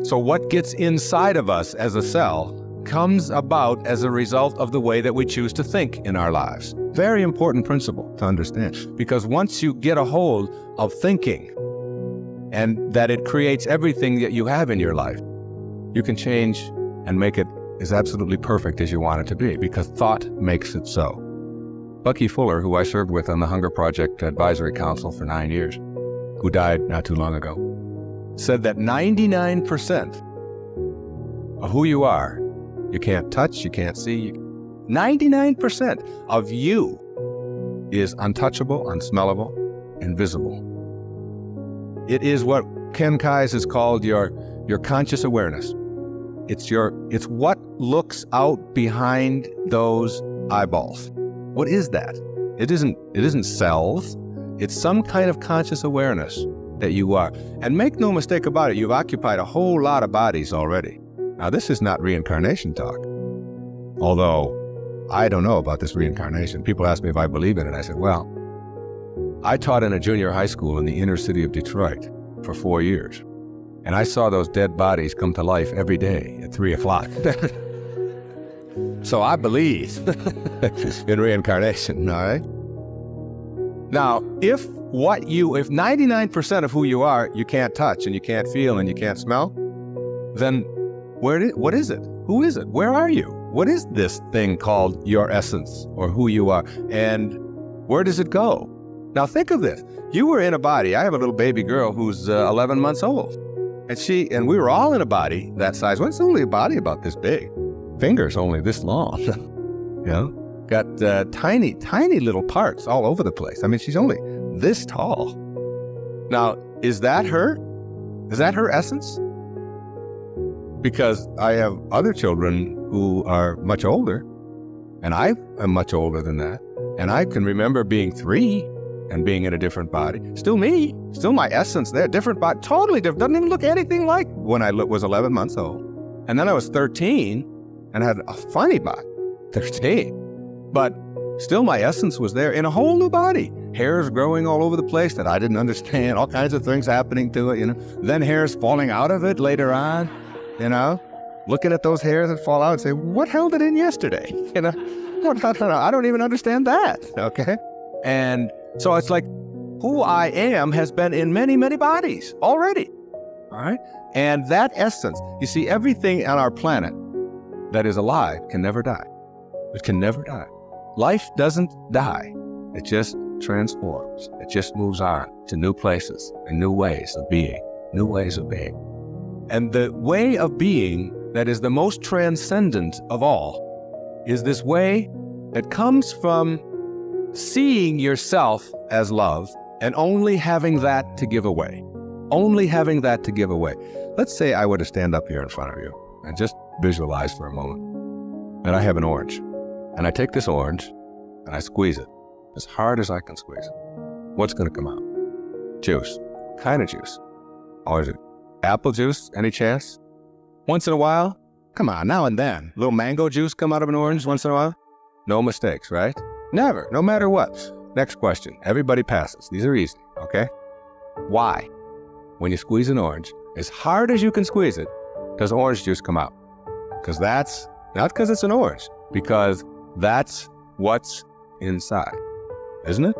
So what gets inside of us as a cell comes about as a result of the way that we choose to think in our lives. Very important principle to understand, because once you get a hold of thinking and that it creates everything that you have in your life, you can change and make it as absolutely perfect as you want it to be, because thought makes it so. Bucky Fuller, who I served with on the Hunger Project Advisory Council for 9 years, who died not too long ago, said that 99% of who you are, you can't touch, you can't see. 99% of you is untouchable, unsmellable, invisible. It is what Ken Kais has called your conscious awareness. It's what looks out behind those eyeballs. What is that? It isn't cells. It's some kind of conscious awareness that you are. And make no mistake about it, you've occupied a whole lot of bodies already. Now, this is not reincarnation talk. Although, I don't know about this reincarnation. People ask me if I believe in it. I said, well, I taught in a junior high school in the inner city of Detroit for 4 years. And I saw those dead bodies come to life every day at 3 o'clock. So I believe in reincarnation, all right? Now, if 99% of who you are, you can't touch and you can't feel and you can't smell, then what is it? Who is it? Where are you? What is this thing called your essence or who you are? And where does it go? Now think of this. You were in a body. I have a little baby girl who's 11 months old. And we were all in a body that size. Well, it's only a body about this big. Fingers only this long. You know? Got tiny, tiny little parts all over the place. I mean, she's only this tall. Now, is that her? Is that her essence? Because I have other children who are much older, and I am much older than that. And I can remember being 3 and being in a different body. Still me, still my essence there, different body, totally different. Doesn't even look anything like when I was 11 months old. And then I was 13 and had a funny body, 13. But still my essence was there in a whole new body. Hairs growing all over the place that I didn't understand, all kinds of things happening to it, you know. Then hairs falling out of it later on, you know. Looking at those hairs that fall out and say, what held it in yesterday? You know, I don't even understand that, okay? And so it's like who I am has been in many, many bodies already, all right? And that essence, you see, everything on our planet that is alive can never die. It can never die. Life doesn't die. It just transforms. It just moves on to new places and new ways of being, new ways of being. And the way of being that is the most transcendent of all is this way that comes from seeing yourself as love and only having that to give away. Only having that to give away. Let's say I were to stand up here in front of you and just visualize for a moment that I have an orange. And I take this orange and I squeeze it as hard as I can squeeze it. What's going to come out? Juice. Kind of juice. Or is it apple juice? Any chance? Once in a while? Come on, now and then. A little mango juice come out of an orange once in a while? No mistakes, right? Never, no matter what. Next question. Everybody passes. These are easy, okay? Why, when you squeeze an orange, as hard as you can squeeze it, does orange juice come out? Because that's, not because it's an orange, because that's what's inside, isn't it?